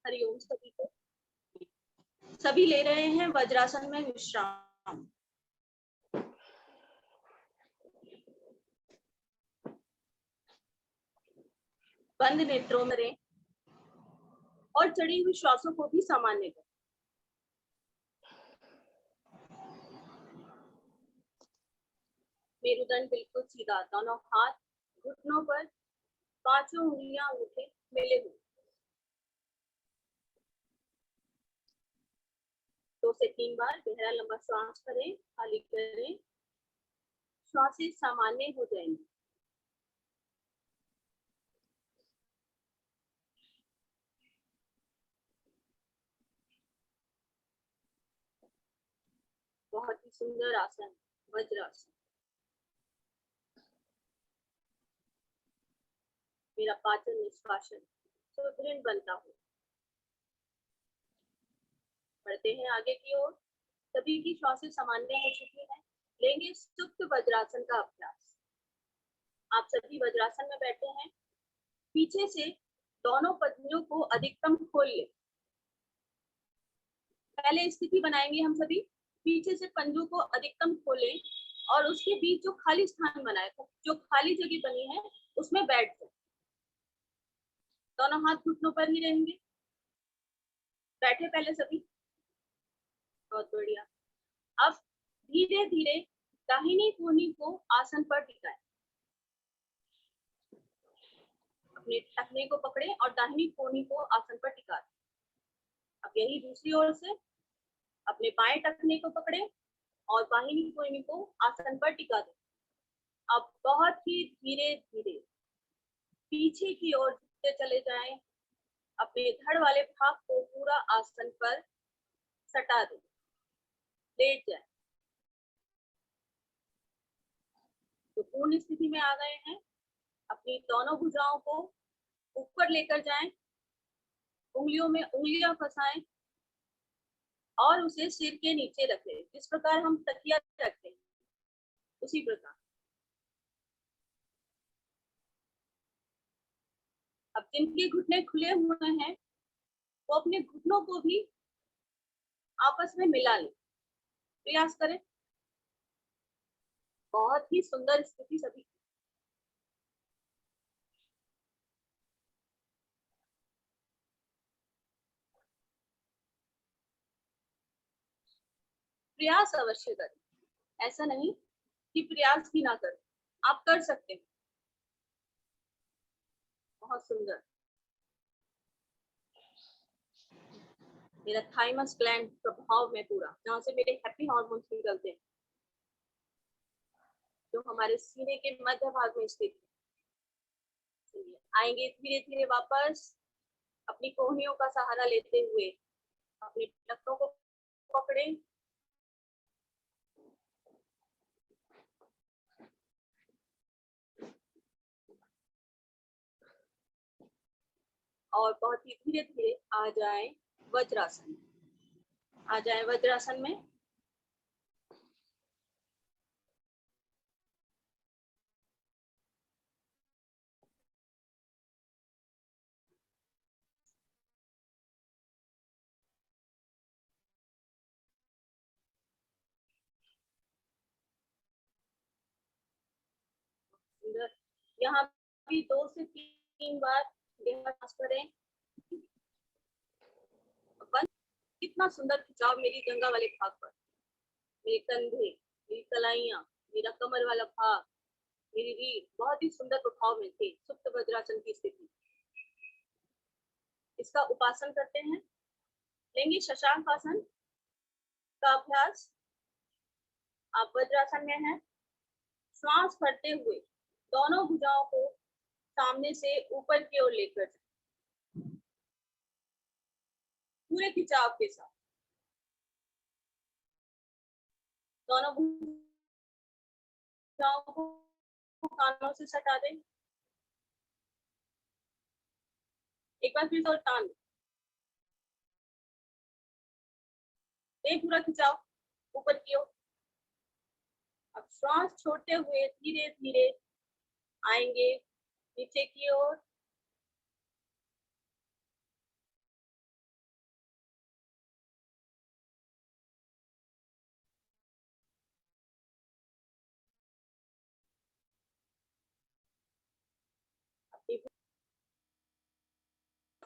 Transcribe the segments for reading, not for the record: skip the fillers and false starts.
हरिओम सभी को। सभी ले रहे हैं वज्रासन में विश्राम। बंद नेत्रों में रहें और चढ़ी हुई श्वासों को भी सामान्य करें। मेरुदंड बिल्कुल सीधा, दोनों हाथ घुटनों पर, पांचों उंगलियां अंगूठे मिले हुए। 2 से 3 बार गहरा लंबा श्वास करें, खाली करें, श्वासें सामान्य हो जाएंगी। बहुत ही सुंदर आसन वज्रासन। मेरा पाचन निष्कासन सुदृढ़ बनता हो। बढ़ते हैं आगे की ओर। सभी की श्वासें सामान्य हो चुकी हैं। लेंगे सुप्त वज्रासन का अभ्यास। आप सभी वज्रासन में बैठे हैं। पीछे से दोनों पंजों को अधिकतम खोल लें। पहले स्थिति बनाएंगे हम सभी। पीछे से पंजों को अधिकतम खोलें और उसके बीच जो खाली स्थान बना है, जो खाली जगह बनी है, उसमें बैठ जाए। दोनों हाथ घुटनों पर ही रहेंगे। बैठे पहले सभी। बहुत बढ़िया। अब धीरे धीरे दाहिनी कोहनी को आसन पर टिकाएं। अपने टखने को पकड़े और दाहिनी कोहनी को आसन पर टिका दें। अब यही दूसरी ओर से अपने बाएं टखने को पकड़े और दाहिनी कोहनी को आसन पर टिका दें। अब बहुत ही धीरे धीरे पीछे की ओर झुकते चले जाएं। अपने धड़ वाले भाग को पूरा आसन पर सटा दें। लेट जाएं। तो पूर्ण स्थिति में आ गए हैं। अपनी दोनों भुजाओं को ऊपर लेकर जाएं। उंगलियों में उंगलियां फंसाएं और उसे सिर के नीचे रखें। जिस प्रकार हम तकिया रखते हैं उसी प्रकार। अब जिनके घुटने खुले हुए हैं वो अपने घुटनों को भी आपस में मिला लें। प्रयास करें। बहुत ही सुंदर स्थिति सभी। प्रयास अवश्य करें। ऐसा नहीं कि प्रयास भी ना करें। आप कर सकते हैं। बहुत सुंदर। मेरा थाइमस ग्लैंड प्रभाव में पूरा, जहाँ से मेरे हैप्पी हार्मोन्स निकलते हैं, जो हमारे सीने के मध्य भाग में स्थित है। आएंगे धीरे धीरे वापस। अपनी कोहनियों का सहारा लेते हुए अपने टखनों को पकड़ें। और बहुत ही धीरे धीरे आ जाएं वज्रासन। आ जाएं वज्रासन में। यहाँ भी 2 से 3 बार गहरा सांस करें। कितना सुंदर खिंचाव मेरी जंघा वाले भाग पर, मेरे कंधे, मेरी कलाइयां, मेरा कमर वाला भाग, मेरी रीढ़ बहुत ही सुंदर प्रभाव में थे सुप्त वज्रासन की स्थिति। इसका उपासन करते हैं। लेंगे शशांक आसन का अभ्यास। आप वज्रासन में हैं। श्वास भरते हुए दोनों भुजाओं को सामने से ऊपर की ओर लेकर पूरे खिंचाव के साथ दोनों भुजाओं को कानों से सटा दें। एक बार फिर से टान दें। पूरा खिंचाव ऊपर की ओर। अब श्वास छोड़ते हुए धीरे धीरे आएंगे नीचे की ओर।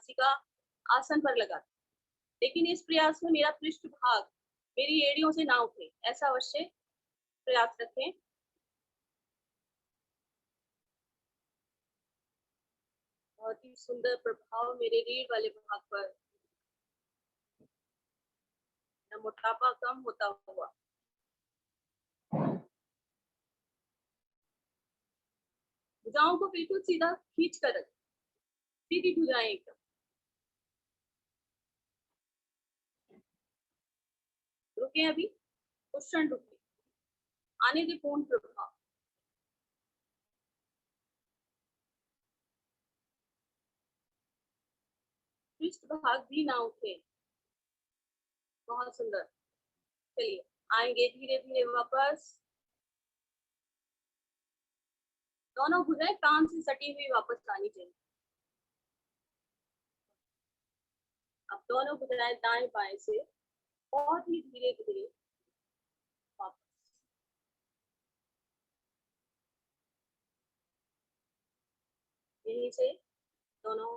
भर्त्सिका आसन पर लगा, लेकिन इस प्रयास में मेरा पृष्ठ भाग मेरी एड़ियों से ना उठे, ऐसा अवश्य प्रयास रखें। बहुत ही सुंदर प्रभाव मेरे रीढ़ वाले भाग पर, मोटापा कम होता हुआ। भुजाओं को बिल्कुल सीधा खींच कर रखें, सीधी भुजाएं एकदम। रुके अभी, कुछ क्षण रुके, आने दे पूर्ण प्रभाव। पृष्ठ भाग भी ना उठे, बहुत सुंदर। चलिए आएंगे धीरे धीरे वापस। दोनों भुजाएं कान से सटी हुई वापस आनी चाहिए। अब दोनों भुजाएं दाएं बाएं से बहुत ही धीरे धीरे वापस। यहीं से दोनों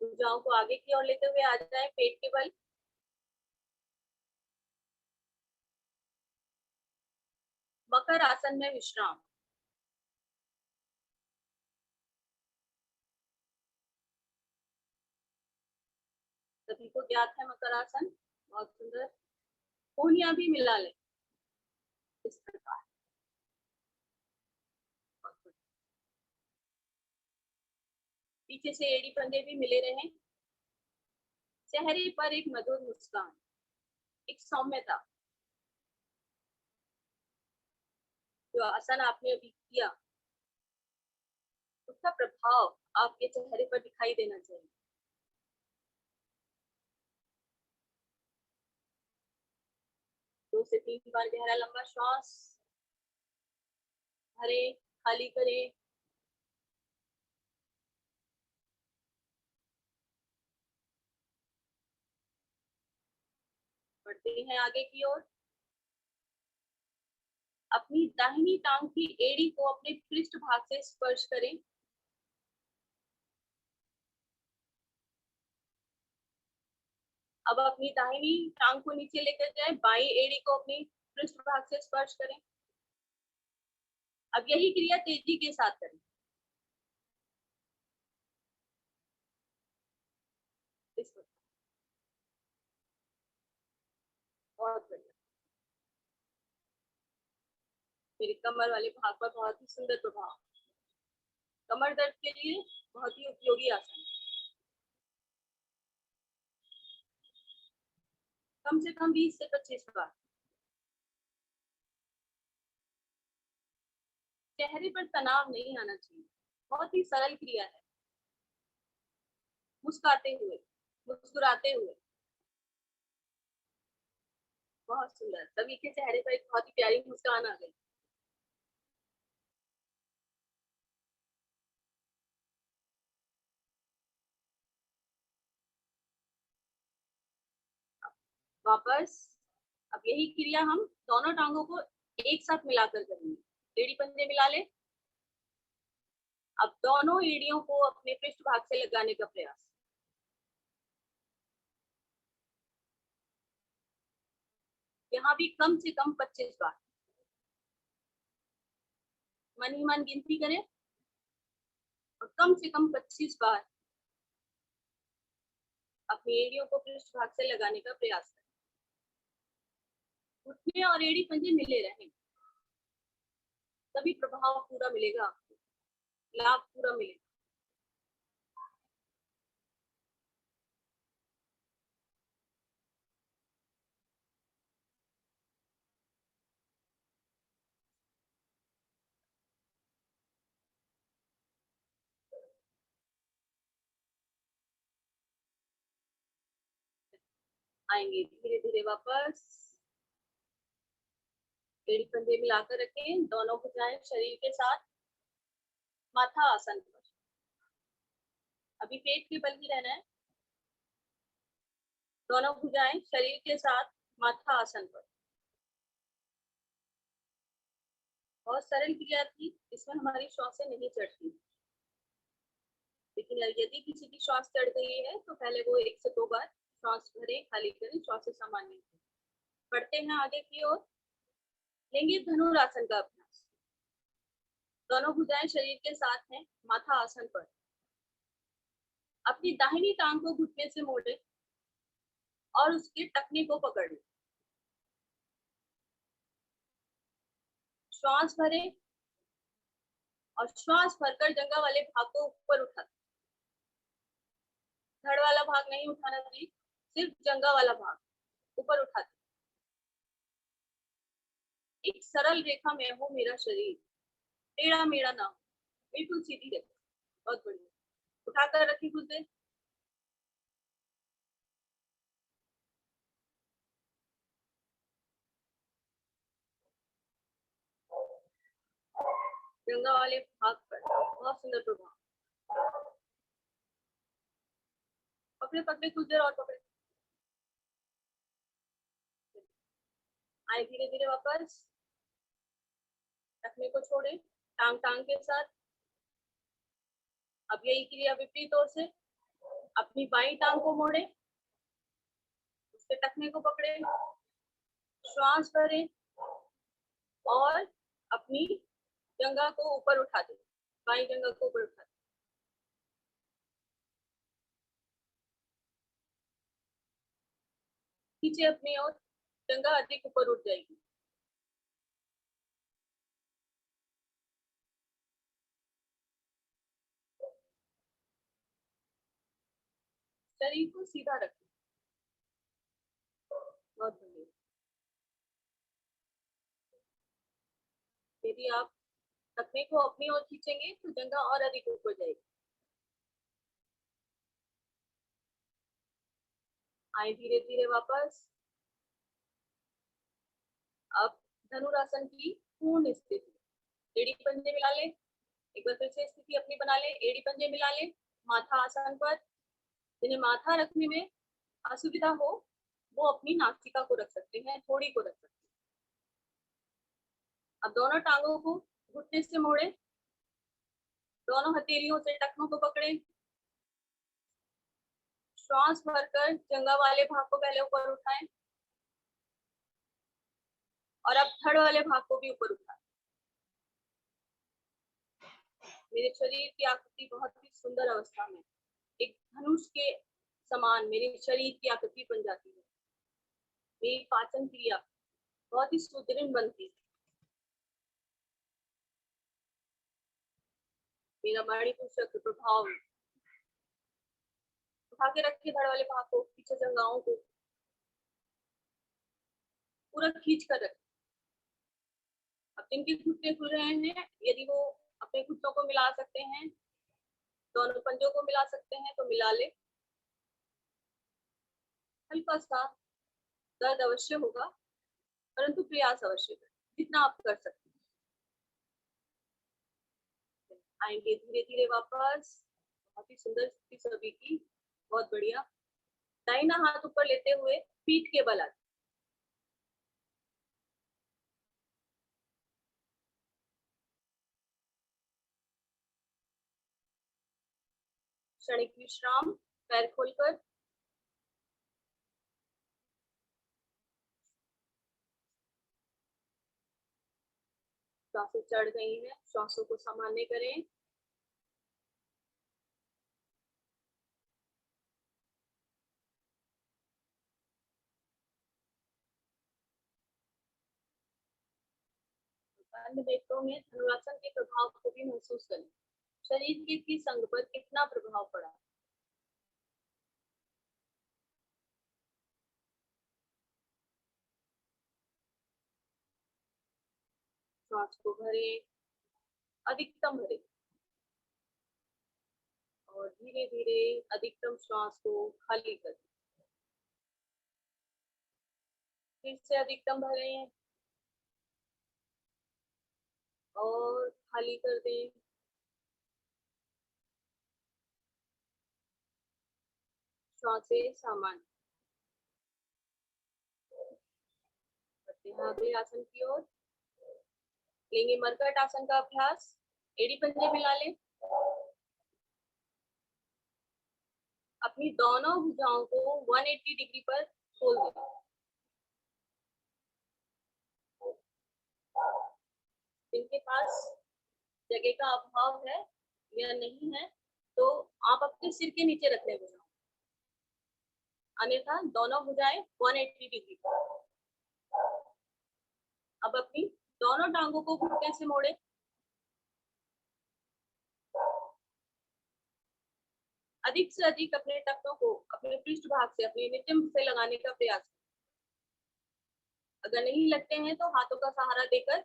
भुजाओं को आगे की ओर लेते हुए आ जाए, पेट के बल। मकर आसन में विश्राम। सभी को ज्ञात है मकर आसन, बहुत सुंदर। कोहनियां भी मिला ले इस प्रकार। पीछे से एड़ी पंजे भी मिले रहे, चेहरे पर एक मधुर मुस्कान, एक सौम्यता। जो आसन आपने अभी किया उसका प्रभाव आपके चेहरे पर दिखाई देना चाहिए। दो से तीन बार गहरा लंबा श्वास भरें, खाली करें। बढ़ते हैं आगे की ओर। अपनी दाहिनी टांग की एड़ी को अपने पृष्ठ भाग से स्पर्श करें। अब अपनी दाहिनी टांग को नीचे लेकर जाए, बाई एड़ी को अपनी पृष्ठ भाग से स्पर्श करें। अब यही क्रिया तेजी के साथ करें। बहुत बढ़िया। मेरे कमर वाले भाग पर बहुत ही सुंदर प्रभाव। कमर दर्द के लिए बहुत ही उपयोगी आसन। कम से कम 20 से 25 बार। चेहरे पर तनाव नहीं आना चाहिए, बहुत ही सरल क्रिया है। मुस्कुराते हुए, मुस्कुराते हुए। बहुत सुंदर, सभी के चेहरे पर एक बहुत ही प्यारी मुस्कान आ गई। वापस। अब यही क्रिया हम दोनों टांगों को एक साथ मिलाकर करेंगे। एड़ी पंजे मिला ले। अब दोनों एड़ियों को अपने पृष्ठ भाग से लगाने का प्रयास। यहाँ भी कम से कम 25 बार। मन ही मन गिनती करें और कम से कम 25 बार अपनी एड़ियों को पृष्ठ भाग से लगाने का प्रयास करें। घुटने और एड़ी पंजे मिले रहें, तभी प्रभाव पूरा मिलेगा आपको, लाभ पूरा मिलेगा। आएंगे धीरे धीरे वापस। एड़ी पंजे मिलाकर रखें, दोनों भुजाएं शरीर के साथ, माथा आसन पर। अभी पेट के बल ही रहना है। दोनों भुजाएं शरीर के साथ, माथा आसन पर। बहुत सरल क्रिया थी, इसमें हमारी श्वासें नहीं चढ़ती। लेकिन यदि किसी की श्वास चढ़ गई है तो पहले वो 1 से 2 बार श्वास भरे, खाली करें, श्वास से सामान्य करें। बढ़ते हैं आगे की ओर। लेंगे धनुरासन का अभ्यास। दोनों भुजाएं शरीर के साथ हैं, माथा आसन पर। अपनी दाहिनी टांग को घुटने से मोड़े और उसके टखने को पकड़ लें। श्वास भरे और श्वास भरकर जंघा वाले भाग को ऊपर उठा। धड़ वाला भाग नहीं उठाना चाहिए, सिर्फ जंघा वाला भाग ऊपर उठा। एक सरल रेखा में हो मेरा शरीर, टेढ़ा मेढ़ा ना हो, बिल्कुल सीधी रेखा। बहुत बढ़िया। उठाकर रखिए खुद से। जंघा वाले भाग पर बहुत सुंदर प्रभाव। पकड़े पकड़े कुछ देर और पकड़े। आए धीरे धीरे वापस। रखने को छोड़े, टांग टांग के साथ। अब यही क्रिया विपरीत ओर से। अपनी बाई टांग को मोड़े, उसके टखने को पकड़े, श्वास भरे और अपनी जंघा को ऊपर उठा दे। बाई जंघा को ऊपर उठा दे। नीचे अपनी ओर, जंघा अधिक ऊपर उठ जाएगी। शरीर को सीधा रखें। बहुत बढ़िया। यदि आप टखने को अपनी ओर खींचेंगे तो जंघा और अधिक ऊपर जाएगी। आए धीरे धीरे वापस। अब धनुरासन की पूर्ण स्थिति। एड़ी पंजे मिला ले। एक बार फिर से स्थिति अपनी बना ले। एड़ी पंजे मिला ले, माथा आसन पर। जिन्हें माथा रखने में असुविधा हो वो अपनी नासिका को रख सकते हैं, थोड़ी को रख सकते हैं। अब दोनों टांगों को घुटने से मोड़े, दोनों हथेलियों से टखनों को पकड़े, श्वास भरकर जंघा वाले भाग को पहले ऊपर उठाएं और अब धड़ वाले भाग को भी ऊपर उठाएं। मेरे शरीर की आकृति बहुत ही सुंदर अवस्था में, एक धनुष के समान मेरे शरीर की आकृति बन जाती है। मेरी पाचन क्रिया बहुत ही सुदृढ़ बनती है। मेरा मणिपुर चक्र प्रभाव। उठा के रखिए धड़ वाले भाग को, पीछे जंघाओं को पूरा खींच कर रखें। अब जिनके घुटने खुल रहे हैं, यदि वो अपने घुटनों को मिला सकते हैं, दोनों पंजों को मिला सकते हैं तो मिला ले। हल्का सा दर्द अवश्य होगा, परंतु प्रयास अवश्य करें, जितना आप कर सकते हैं। आएंगे धीरे धीरे वापस। बहुत ही सुंदर स्थिति सभी की, बहुत बढ़िया। दाहिना हाथ ऊपर लेते हुए पीठ के बल आगे। क्षणिक विश्राम, पैर खोलकर। श्वासें चढ़ गई हैं, श्वासों को सामान्य करें। बंद नेत्रों में धनुरासन के प्रभाव को भी महसूस करें। शरीर के किस अंग पर कितना प्रभाव पड़ा। श्वास को भरे, अधिकतम भरे और धीरे धीरे अधिकतम श्वास को खाली करें। फिर से अधिकतम भरें और खाली कर दें। श्वासें सामान्य। अगले आसन की ओर लेंगे मरकट आसन का अभ्यास। एड़ी पंजे मिला लें। अपनी दोनों भुजाओं को 180 डिग्री पर खोल दें। जिनके पास जगह का अभाव है या नहीं है तो आप अपने सिर के नीचे रख लें भुजाओं, अन्यथा दोनों भुजाएं 180 डिग्री पर। अब अपनी दोनों टांगों को घुटने से मोड़े। अधिक से अधिक अपने टखनों को अपने पृष्ठ भाग से, अपने नितंब से लगाने का प्रयास करें। अगर नहीं लगते हैं तो हाथों का सहारा देकर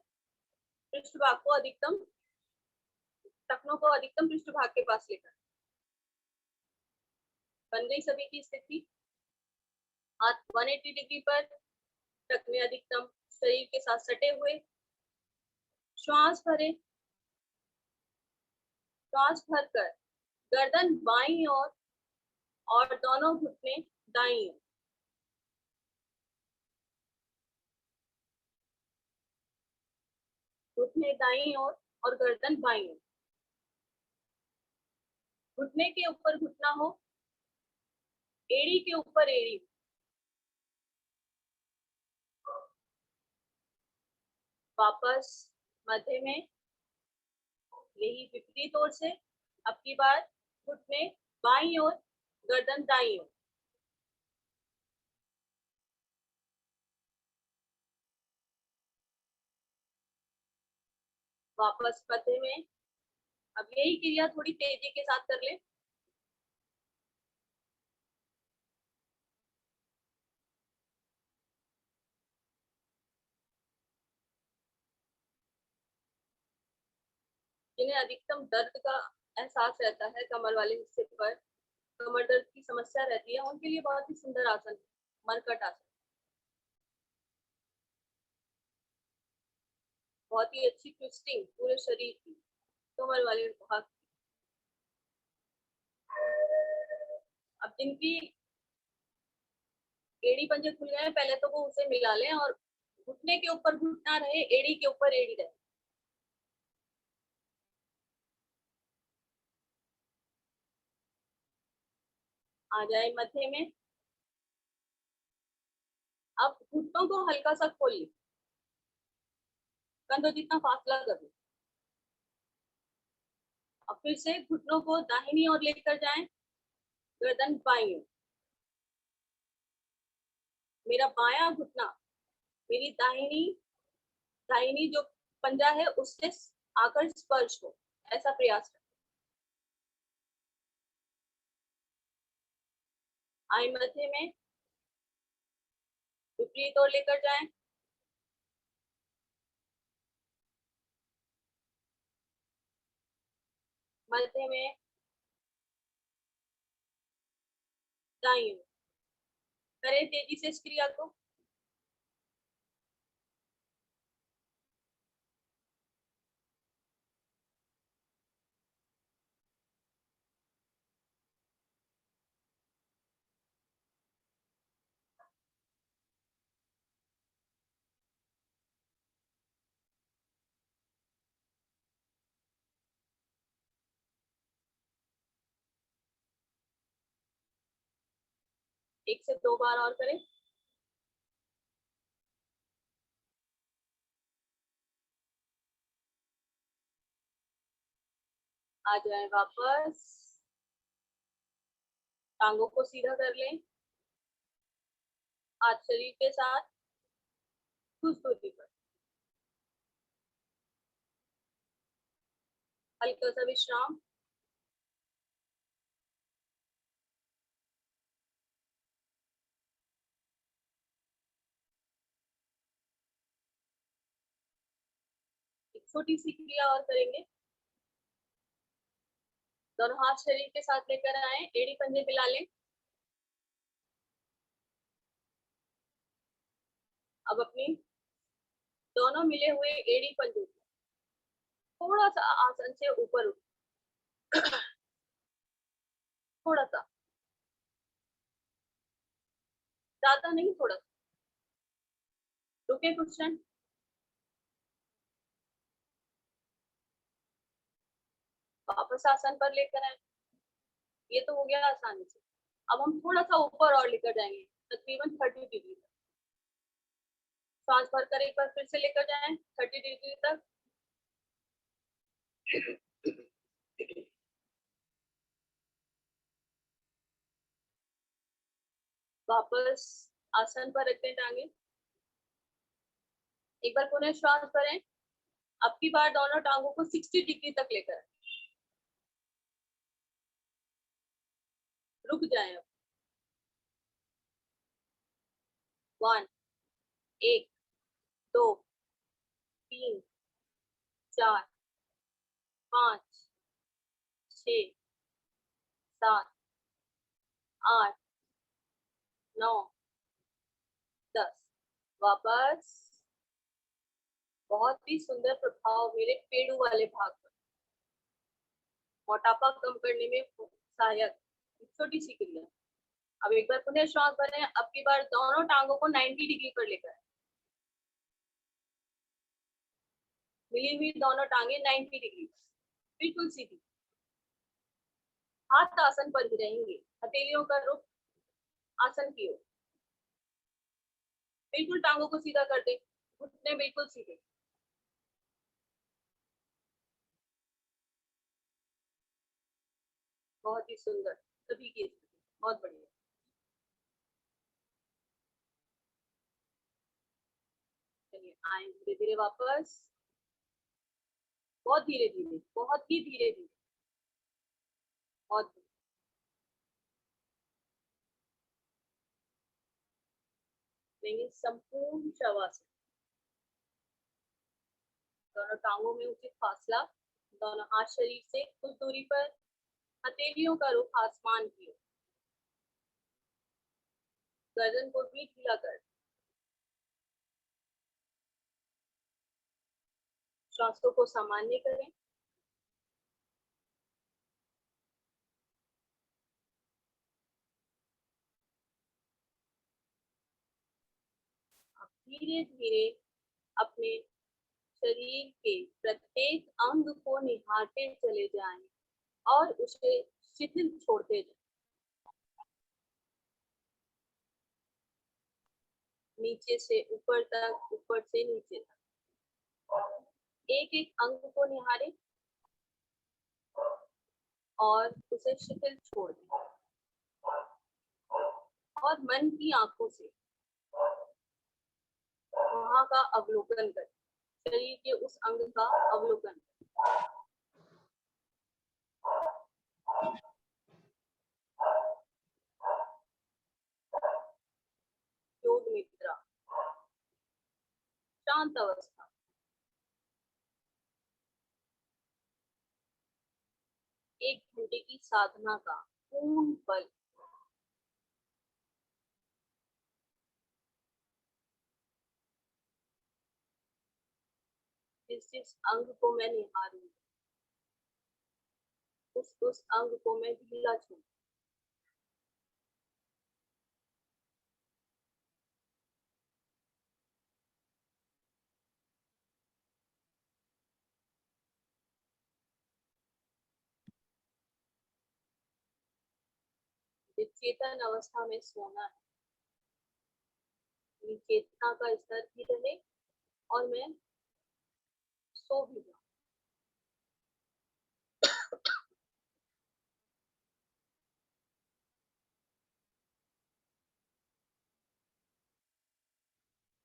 पृष्ठ भाग को अधिकतम, टखनों को अधिकतम पृष्ठ भाग के पास लेकर। बन गई सभी की स्थिति। हाथ 180 डिग्री पर, टखने अधिकतम शरीर के साथ सटे हुए। श्वास भरें। श्वास भरकर गर्दन बाईं ओर और दोनों घुटने दाईं ओर। घुटने दाईं ओर और गर्दन बाईं ओर। घुटने के ऊपर घुटना हो, एड़ी के ऊपर एड़ी। वापस मध्य में, यही विपरीत ओर से। अब की बार घुटने बाईं ओर, गर्दन दाईं ओर। वापस मध्य में। अब यही क्रिया थोड़ी तेजी के साथ कर ले। जिन्हें अधिकतम दर्द का एहसास रहता है कमर वाले हिस्से पर, कमर दर्द की समस्या रहती है, उनके लिए बहुत ही सुंदर आसन है मरकट आसन। बहुत ही अच्छी ट्विस्टिंग पूरे शरीर की, कमर वाले भाग की। अब जिनकी एड़ी पंजे खुल गए, पहले तो वो उसे मिला लें और घुटने के ऊपर घुटना रहे, एड़ी के ऊपर एड़ी रहे। आ जाए मध्य में। अब घुटनों को हल्का सा खोल ले, कंधों जितना फासला कर ले। अब फिर से घुटनों को दाहिनी ओर लेकर जाएं, गर्दन बाईं ओर। मेरा बायां घुटना मेरी दाहिनी दाहिनी जो पंजा है उससे आकर स्पर्श हो, ऐसा प्रयास करें। आई मध्य में, विपरीत ओर लेकर जाएं। मध्य में, दाईं ओर। करें तेजी से इस क्रिया को। एक से दो बार और करें। आ जाए वापस, टांगों को सीधा कर लें, हाथ शरीर के साथ खुश दूरी पर। हल्का सा विश्राम। एक छोटी सी क्रिया और करेंगे। दोनों हाथ शरीर के साथ लेकर आए, एड़ी पंजे मिला लें। अब अपनी दोनों मिले हुए एड़ी पंजों थोड़ा सा आसन से ऊपर उठ, थोड़ा सा, ज्यादा नहीं, थोड़ा सा। रुके कुछ क्षण। वापस आसन पर लेकर आए। ये तो हो गया आसानी से। अब हम थोड़ा सा ऊपर और लेकर जाएंगे, तकरीबन 30 डिग्री तक। सांस भरकर एक बार फिर से लेकर जाएं 30 डिग्री तक। वापस आसन पर रखते हैं टांगे। एक बार पुनः श्वास भरें। अब की बार दोनों टांगों को 60 डिग्री तक लेकर रुक जाएं। अब 1, 1, 2, 3, 4, 5, 6, 7, 8, 9, 10। वापस। बहुत ही सुंदर प्रभाव मेरे पेड़ू वाले भाग पर, मोटापा कम करने में सहायक छोटी सी क्रिया। अब एक बार पुनः श्वास भरें। अब की बार दोनों टांगों को 90 डिग्री पर लेकर, मिली हुई दोनों टांगे 90 डिग्री बिल्कुल सीधी। हाथ आसन पर ही रहेंगे, हथेलियों का रुख आसन की ओर। बिल्कुल टांगों को सीधा कर दे, घुटने बिल्कुल सीधे। बहुत ही सुंदर, सभी की स्थिति बहुत बढ़िया। चलिए आए धीरे धीरे वापस, बहुत धीरे धीरे, बहुत ही धीरे धीरे, बहुत लेंगे संपूर्ण शवासन। दोनों टांगों में उचित फासला, दोनों हाथ शरीर से कुछ दूरी पर, हथेलियों का रुख आसमान की ओर। गर्दन को भी ढीला कर, श्वासों को सामान्य करें। धीरे धीरे अपने शरीर के प्रत्येक अंग को निहारते चले जाएं और उसे शिथिल छोड़ते जाएं। नीचे से ऊपर तक, ऊपर से नीचे तक, एक एक अंग को निहारें और उसे शिथिल छोड़ दें। और मन की आंखों से वहां का अवलोकन करें, शरीर के उस अंग का अवलोकन करें। योग निद्रा, शांत अवस्था। एक घंटे की साधना का पूर्ण फल। जिस अंग को मैं निहारूं, उस अंग को मैं ढीला छू। चेतन अवस्था में सोना है, चेतना का स्तर भी रहे और मैं सो भी जाऊं।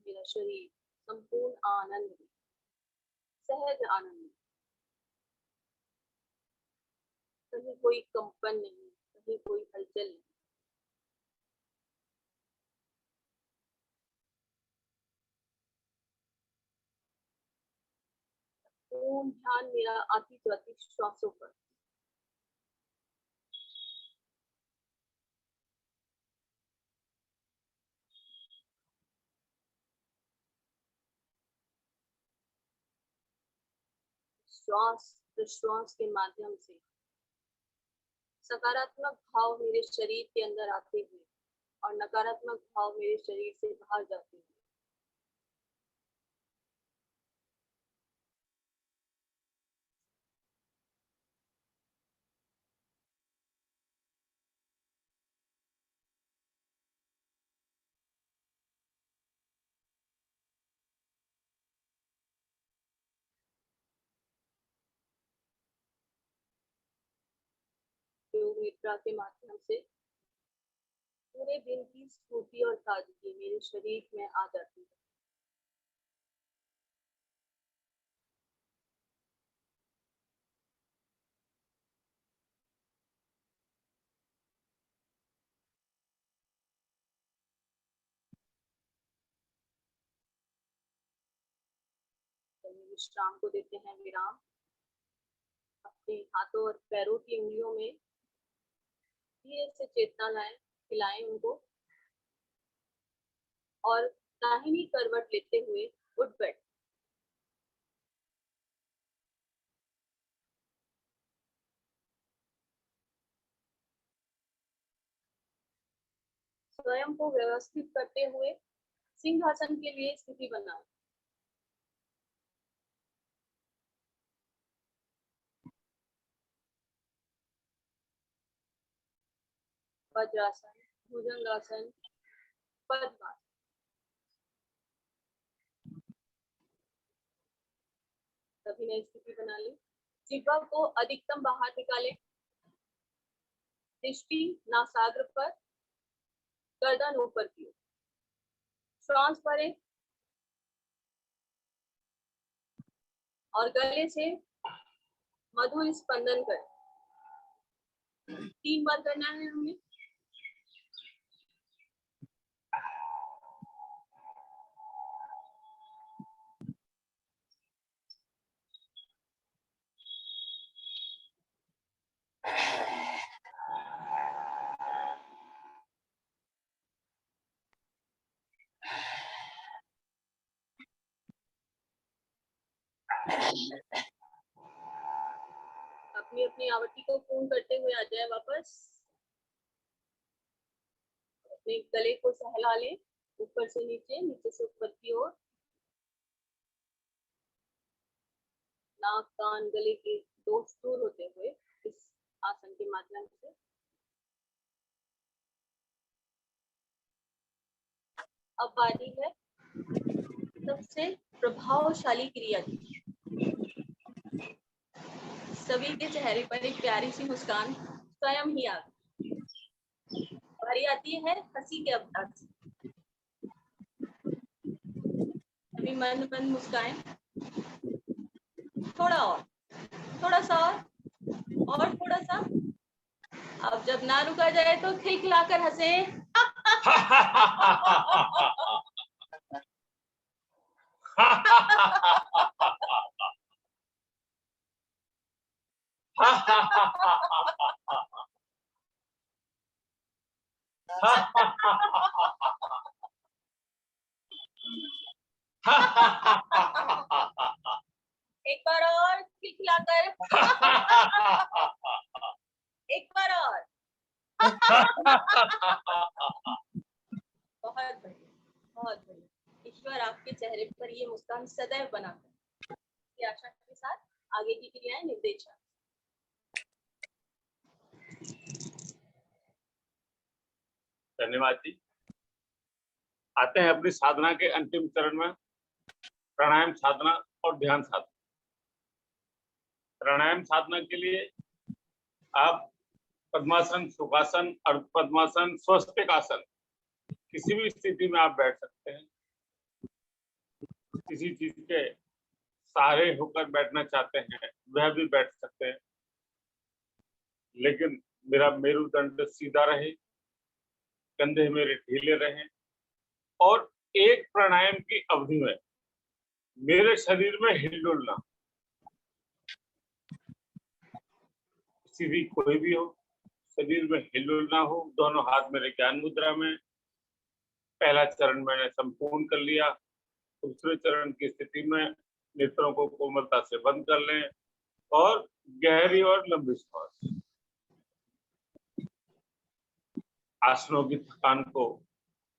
मेरा शरीर संपूर्ण आनंद में, सहज आनंद में, कहीं कोई कंपन नहीं, कहीं कोई हलचल नहीं। पूर्ण ध्यान मेरा आती जाती श्वासों पर। श्वास प्रश्वास के माध्यम से सकारात्मक भाव मेरे शरीर के अंदर आते हुए और नकारात्मक भाव मेरे शरीर से बाहर जाते हुए। योग निद्रा के माध्यम से पूरे दिन की स्फूर्ति और ताजगी मेरे शरीर में आ जाती है। विश्राम को देते हैं विराम। अपने हाथों और पैरों की उंगलियों में धीरे से चेतना लाएं, हिलाएं उनको और दाहिनी करवट लेते हुए उठ बैठ। स्वयं को व्यवस्थित करते हुए सिंहासन के लिए स्थिति बनाएं। वज्रासन, भुजंगासन, पद्मासन। सभी ने स्थिति बना ली। जिह्वा को अधिकतम बाहर निकालें। दृष्टि नासाग्र पर, गर्दन ऊपर की ओर। श्वास भरें और गले से मधुर स्पंदन करें। 3 बार करना है हमें। अपनी अपनी आवृत्ति को पूर्ण करते हुए आ जाए वापस। अपने गले को सहला लें, ऊपर से नीचे, नीचे से ऊपर की ओर। नाक, कान, गले के दोष दूर होते हुए इस आसन के माध्यम से। अब बारी है सबसे प्रभावशाली क्रिया की। सभी के चेहरे पर एक प्यारी सी मुस्कान स्वयं ही आ गई। बारी आती है हंसी के अवतार से। अभी मंद मंद मुस्काएं। थोड़ा और, थोड़ा सा और थोड़ा सा। अब जब ना रुका जाए तो खिलखिलाकर हंसे। एक बार और खिलखिलाकर। एक बार और। बहुत बढ़िया, बहुत बढ़िया। ईश्वर आपके चेहरे पर ये मुस्कान सदैव बना कर। की आशा के साथ आगे की क्रियाएं निर्देशन। धन्यवाद जी। आते हैं अपनी साधना के अंतिम चरण में, प्राणायाम साधना और ध्यान साधना। प्राणायाम साधना के लिए आप पद्मासन, सुखासन, अर्ध पद्मासन, स्वस्तिक आसन, किसी भी स्थिति में आप बैठ सकते हैं। किसी चीज के सहारे होकर बैठना चाहते हैं वह भी बैठ सकते हैं, लेकिन मेरा मेरुदंड सीधा रहे, कंधे मेरे ढीले रहें और एक प्राणायाम की अवधि में मेरे शरीर में हिलडुल ना, स्थिति कोई भी हो, शरीर में हिलडुल ना हो। दोनों हाथ मेरे ज्ञान मुद्रा में। पहला चरण मैंने संपूर्ण कर लिया। दूसरे चरण की स्थिति में नेत्रों को कोमलता से बंद कर लें और गहरी और लंबी सांस। आसनों की थकान को